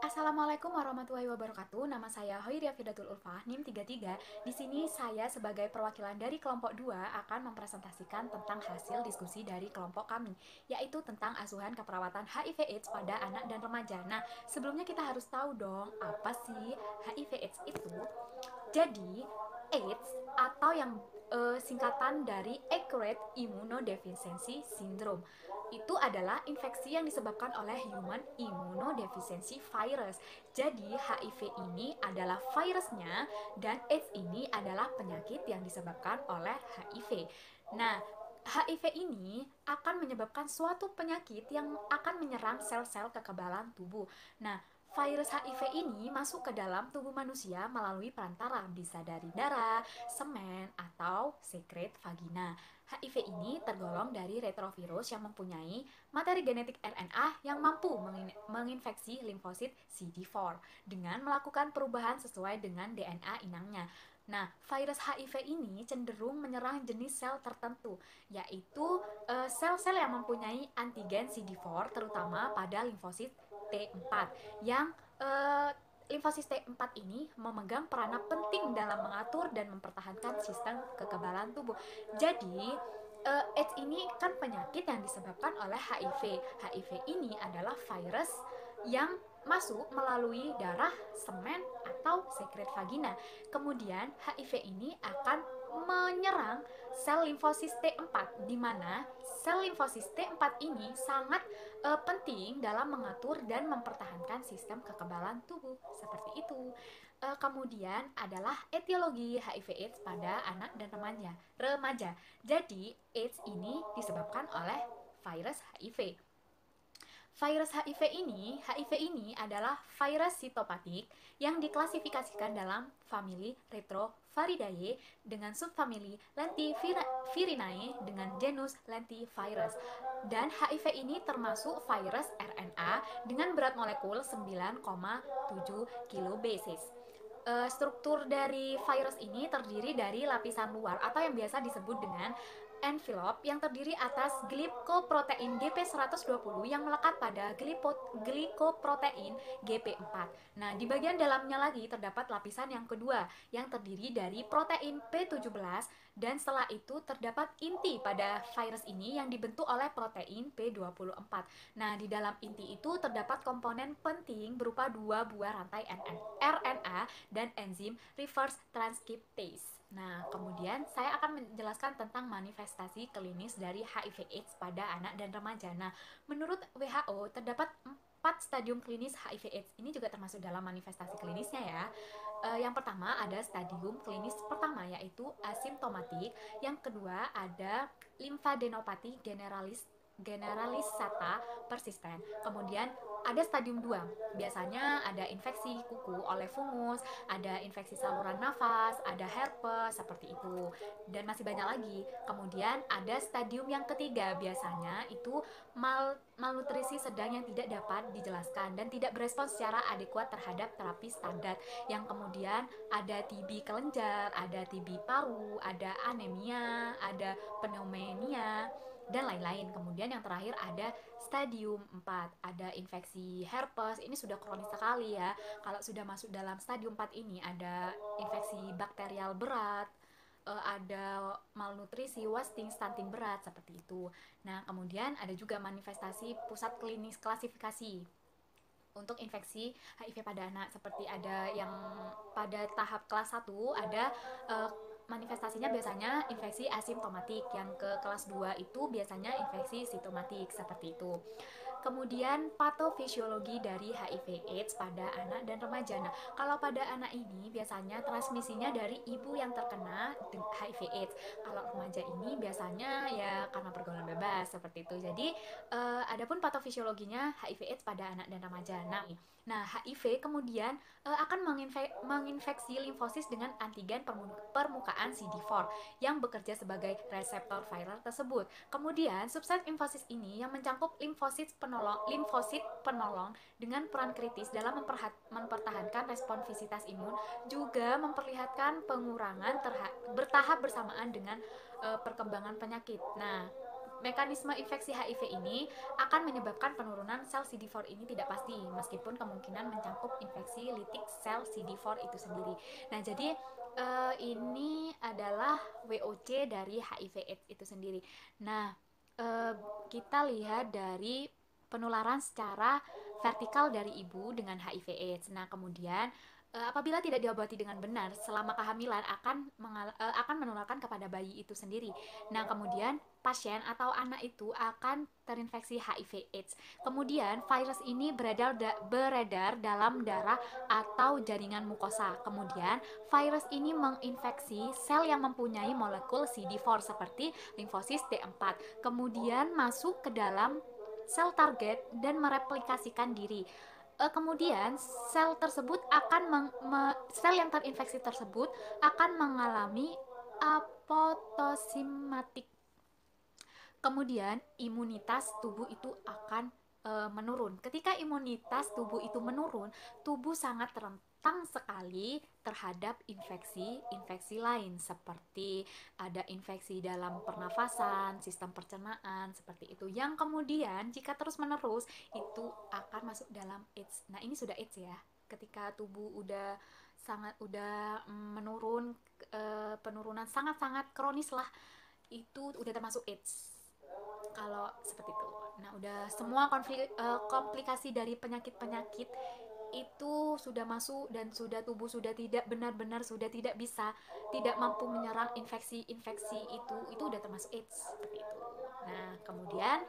Assalamualaikum warahmatullahi wabarakatuh. Nama saya Hoiria Fidatul Ulfah, NIM 33. Di sini saya sebagai perwakilan dari kelompok 2 akan mempresentasikan tentang hasil diskusi dari kelompok kami, yaitu tentang asuhan keperawatan HIV/AIDS pada anak dan remaja. Nah, sebelumnya kita harus tahu dong, apa sih HIV/AIDS itu? Jadi, AIDS atau yang singkatan dari Acquired Immunodeficiency Syndrome itu adalah infeksi yang disebabkan oleh Human Immunodeficiency Virus. Jadi HIV ini adalah virusnya dan AIDS ini adalah penyakit yang disebabkan oleh HIV. Nah, HIV ini akan menyebabkan suatu penyakit yang akan menyerang sel-sel kekebalan tubuh. Nah, virus HIV ini masuk ke dalam tubuh manusia melalui perantara, bisa dari darah, semen, atau sekret vagina. HIV ini tergolong dari retrovirus yang mempunyai materi genetik RNA yang mampu menginfeksi limfosit CD4 dengan melakukan perubahan sesuai dengan DNA inangnya. Nah, virus HIV ini cenderung menyerang jenis sel tertentu, yaitu sel-sel yang mempunyai antigen CD4, terutama pada limfosit T4 yang limfosit T4 ini memegang peranan penting dalam mengatur dan mempertahankan sistem kekebalan tubuh. Jadi, AIDS ini kan penyakit yang disebabkan oleh HIV. HIV ini adalah virus yang masuk melalui darah, semen, atau sekret vagina. Kemudian HIV ini akan menyerang sel limfosit T4, di mana sel limfosit T4 ini sangat penting dalam mengatur dan mempertahankan sistem kekebalan tubuh. Seperti itu. Kemudian adalah etiologi HIV/AIDS pada anak dan remaja. Jadi, AIDS ini disebabkan oleh virus HIV. HIV ini adalah virus sitopatik yang diklasifikasikan dalam famili Retroviridae dengan subfamili Lentivirinae dengan genus Lentivirus. Dan HIV ini termasuk virus RNA dengan berat molekul 9,7 kilobases. Struktur dari virus ini terdiri dari lapisan luar atau yang biasa disebut dengan envelope yang terdiri atas glikoprotein GP120 yang melekat pada glikoprotein GP4. Nah, di bagian dalamnya lagi terdapat lapisan yang kedua yang terdiri dari protein P17 dan setelah itu terdapat inti pada virus ini yang dibentuk oleh protein P24. Nah, di dalam inti itu terdapat komponen penting berupa dua buah rantai RNA dan enzim reverse transcriptase. Nah, kemudian saya akan menjelaskan tentang manifestasi klinis dari HIV/AIDS pada anak dan remaja. Nah, menurut WHO terdapat 4 stadium klinis HIV/AIDS. Ini juga termasuk dalam manifestasi klinisnya ya. Yang pertama ada stadium klinis pertama yaitu asimptomatik. Yang kedua ada limfadenopati generalisata persisten. Kemudian ada stadium 2. Biasanya ada infeksi kuku oleh fungus, ada infeksi saluran nafas, ada herpes seperti itu. Dan masih banyak lagi. Kemudian ada stadium yang ketiga, biasanya itu malnutrisi sedang yang tidak dapat dijelaskan dan tidak berespons secara adekuat terhadap terapi standar. Yang kemudian ada TB kelenjar, ada TB paru, ada anemia, ada pneumonia dan lain-lain. Kemudian yang terakhir ada stadium 4, ada infeksi herpes. Ini sudah kronis sekali ya. Kalau sudah masuk dalam stadium 4 ini ada infeksi bakterial berat, ada malnutrisi, wasting, stunting berat seperti itu. Nah, kemudian ada juga manifestasi pusat klinis klasifikasi untuk infeksi HIV pada anak, seperti ada yang pada tahap kelas 1 ada manifestasinya biasanya infeksi asimptomatik, yang ke kelas 2 itu biasanya infeksi simptomatik seperti itu. Kemudian patofisiologi dari HIV/AIDS pada anak dan remaja. Nah, kalau pada anak ini biasanya transmisinya dari ibu yang terkena HIV/AIDS. Kalau remaja ini biasanya ya karena pergaulan bebas seperti itu. Jadi adapun patofisiologinya HIV/AIDS pada anak dan remaja. Nah, HIV kemudian akan menginfeksi limfosit dengan antigen permukaan CD4 yang bekerja sebagai reseptor viral tersebut. Kemudian subset limfosit ini yang mencangkup limfosit penolong dengan peran kritis dalam mempertahankan responsifisitas imun, juga memperlihatkan pengurangan bertahap bersamaan dengan perkembangan penyakit. Nah, Mekanisme infeksi HIV ini akan menyebabkan penurunan sel CD4 ini tidak pasti, meskipun kemungkinan mencakup infeksi litik sel CD4 itu sendiri. Nah, jadi ini adalah WOC dari HIV/AIDS itu sendiri. Nah, kita lihat dari penularan secara vertikal dari ibu dengan HIV/AIDS. Nah, kemudian apabila tidak diobati dengan benar selama kehamilan akan menularkan kepada bayi itu sendiri. Nah, kemudian pasien atau anak itu akan terinfeksi HIV/AIDS. Kemudian virus ini beredar dalam darah atau jaringan mukosa. Kemudian virus ini menginfeksi sel yang mempunyai molekul CD4 seperti limfosit D4. Kemudian masuk ke dalam sel target dan mereplikasikan diri. Kemudian sel yang terinfeksi tersebut akan mengalami apoptosimatik. Kemudian imunitas tubuh itu akan menurun. Ketika imunitas tubuh itu menurun, tubuh sangat rentan sekali terhadap infeksi lain seperti ada infeksi dalam pernafasan, sistem pencernaan seperti itu. Yang kemudian jika terus-menerus itu akan masuk dalam AIDS. Nah, ini sudah AIDS ya. Ketika tubuh udah menurun, penurunan sangat-sangat kronis lah, itu udah termasuk AIDS kalau seperti itu. Nah, udah semua komplikasi dari penyakit-penyakit itu sudah masuk dan tubuh sudah tidak benar-benar sudah tidak mampu menyerang infeksi-infeksi itu udah termasuk AIDS seperti itu. Nah, kemudian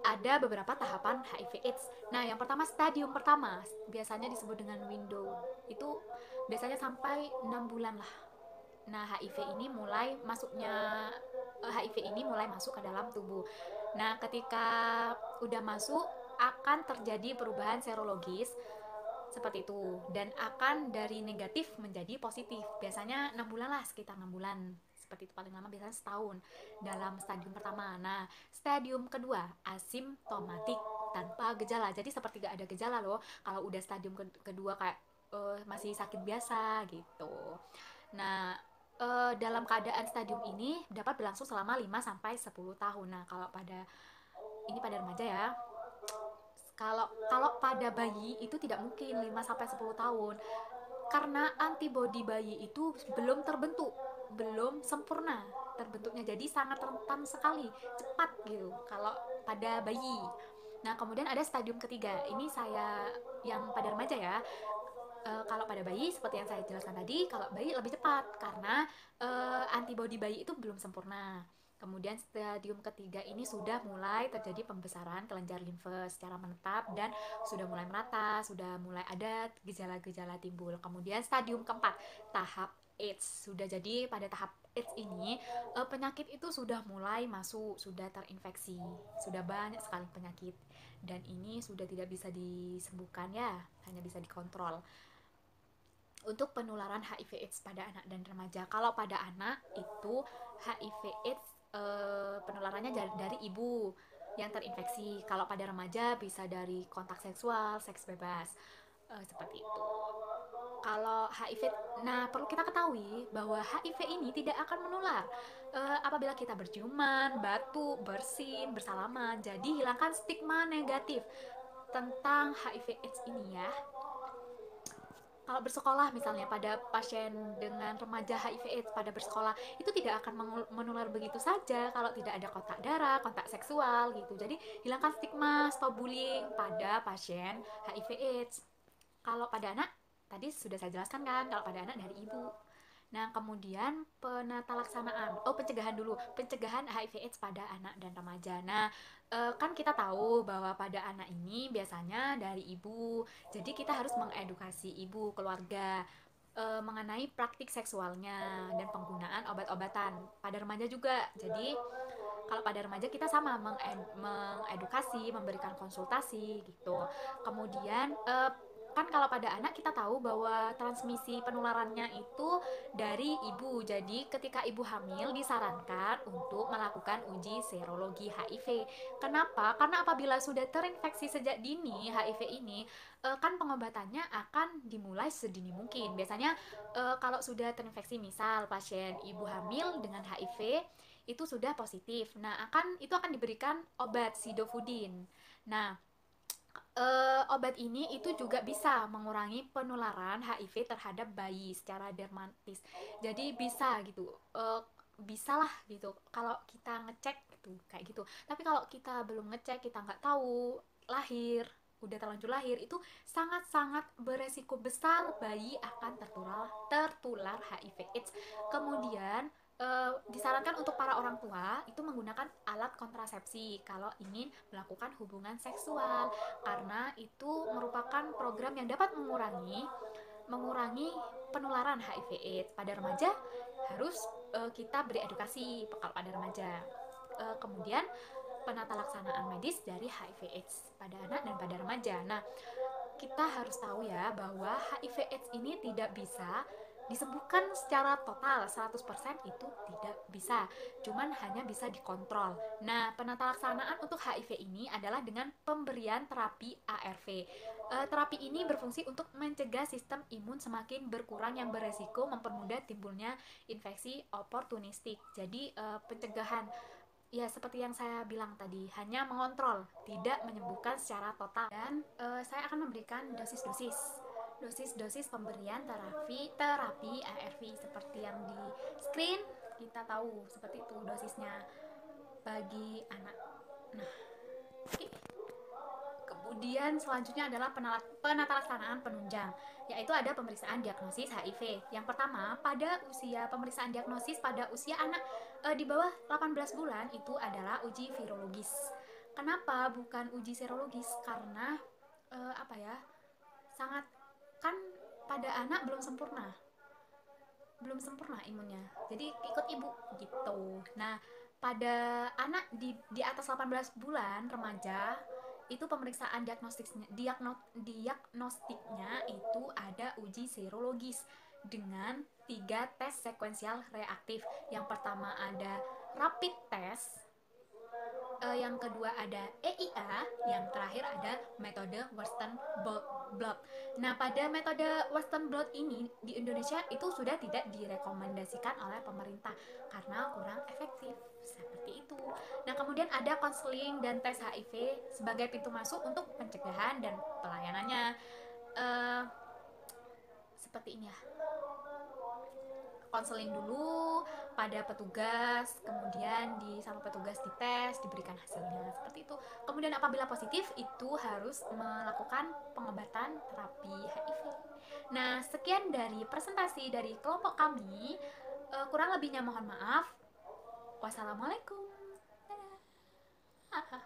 ada beberapa tahapan HIV/AIDS. Nah, yang pertama stadium pertama biasanya disebut dengan window. Itu biasanya sampai 6 bulan lah. Nah, HIV ini mulai masuk ke dalam tubuh. Nah, ketika udah masuk akan terjadi perubahan serologis seperti itu dan akan dari negatif menjadi positif. Biasanya 6 bulan lah, sekitar 6 bulan. Seperti itu, paling lama biasanya setahun dalam stadium pertama. Nah, stadium kedua asimptomatik tanpa gejala. Jadi seperti gak ada gejala loh. Kalau udah stadium kedua kayak masih sakit biasa gitu. Nah, dalam keadaan stadium ini dapat berlangsung selama 5-10 tahun. Nah, kalau pada remaja ya. Kalau pada bayi itu tidak mungkin 5-10 tahun. Karena antibodi bayi itu belum terbentuk, belum sempurna terbentuknya. Jadi sangat rentan sekali, cepat gitu kalau pada bayi. Nah, kemudian ada stadium ketiga. Ini saya yang pada remaja ya. Kalau pada bayi seperti yang saya jelaskan tadi, kalau bayi lebih cepat karena antibodi bayi itu belum sempurna. Kemudian stadium ketiga ini sudah mulai terjadi pembesaran kelenjar limfe secara menetap dan sudah mulai merata, sudah mulai ada gejala-gejala timbul. Kemudian stadium keempat, tahap AIDS. Sudah jadi pada tahap AIDS ini penyakit itu sudah mulai masuk, sudah terinfeksi, sudah banyak sekali penyakit dan ini sudah tidak bisa disembuhkan ya, hanya bisa dikontrol. Untuk penularan HIV/AIDS pada anak dan remaja, kalau pada anak itu HIV/AIDS penularannya dari ibu yang terinfeksi. Kalau pada remaja bisa dari kontak seksual, seks bebas, seperti itu. Kalau HIV, nah perlu kita ketahui bahwa HIV ini tidak akan menular apabila kita berciuman, batuk, bersin, bersalaman. Jadi hilangkan stigma negatif tentang HIV/AIDS ini ya. Kalau bersekolah misalnya pada pasien dengan remaja HIV/AIDS pada bersekolah itu tidak akan menular begitu saja kalau tidak ada kontak darah, kontak seksual gitu. Jadi hilangkan stigma, stop bullying pada pasien HIV/AIDS. Kalau pada anak tadi sudah saya jelaskan kan, kalau pada anak dari ibu. Nah, kemudian pencegahan dulu, pencegahan HIV/AIDS pada anak dan remaja. Nah, kan kita tahu bahwa pada anak ini biasanya dari ibu, jadi kita harus mengedukasi ibu, keluarga mengenai praktik seksualnya dan penggunaan obat-obatan. Pada remaja juga, jadi kalau pada remaja kita sama mengedukasi, memberikan konsultasi gitu. Kemudian kan kalau pada anak kita tahu bahwa transmisi penularannya itu dari ibu. Jadi ketika ibu hamil disarankan untuk melakukan uji serologi HIV. Kenapa? Karena apabila sudah terinfeksi sejak dini HIV ini, kan pengobatannya akan dimulai sedini mungkin. Biasanya kalau sudah terinfeksi, misal pasien ibu hamil dengan HIV itu sudah positif. Nah, itu akan diberikan obat sidofudin. Nah, obat ini itu juga bisa mengurangi penularan HIV terhadap bayi secara dermatis. Jadi bisa gitu, bisa lah gitu kalau kita ngecek gitu kayak gitu. Tapi kalau kita belum ngecek, kita nggak tahu lahir udah terlanjur lahir, itu sangat-sangat beresiko besar bayi akan tertular HIV/AIDS. Kemudian disarankan untuk para orang tua itu menggunakan alat kontrasepsi kalau ingin melakukan hubungan seksual, karena itu merupakan program yang dapat mengurangi penularan HIV/AIDS pada remaja. Harus kita beri edukasi kalau pada remaja. Kemudian penata laksanaan medis dari HIV/AIDS pada anak dan pada remaja. Nah, kita harus tahu ya bahwa HIV/AIDS ini tidak bisa disembuhkan secara total 100%, itu tidak bisa, cuman hanya bisa dikontrol. Nah, penata laksanaan untuk HIV ini adalah dengan pemberian terapi ARV. Terapi ini berfungsi untuk mencegah sistem imun semakin berkurang yang beresiko mempermudah timbulnya infeksi oportunistik. Jadi pencegahan, ya seperti yang saya bilang tadi, hanya mengontrol, tidak menyembuhkan secara total. Dan saya akan memberikan dosis pemberian terapi ARV seperti yang di screen kita tahu, seperti itu dosisnya bagi anak. Nah, oke. Kemudian selanjutnya adalah penata laksanaan penunjang, yaitu ada pemeriksaan diagnosis HIV. Yang pertama, pada usia pemeriksaan diagnosis pada usia anak di bawah 18 bulan itu adalah uji virologis. Kenapa bukan uji serologis? Karena apa ya? Sangat, kan pada anak belum sempurna imunnya. Jadi ikut ibu gitu. Nah, pada anak di atas 18 bulan remaja itu pemeriksaan diagnostiknya itu ada uji serologis dengan 3 tes sekuensial reaktif. Yang pertama ada rapid test, yang kedua ada EIA, yang terakhir ada metode Western blot. Nah, pada metode Western blot ini di Indonesia itu sudah tidak direkomendasikan oleh pemerintah karena kurang efektif. Seperti itu. Nah, kemudian ada konseling dan tes HIV sebagai pintu masuk untuk pencegahan dan pelayanannya. Seperti ini ya. Konseling dulu pada petugas, kemudian sama petugas dites, diberikan hasilnya seperti itu. Kemudian apabila positif itu harus melakukan pengobatan terapi HIV. Nah, sekian dari presentasi dari kelompok kami. Kurang lebihnya mohon maaf. Wassalamualaikum. Dadah.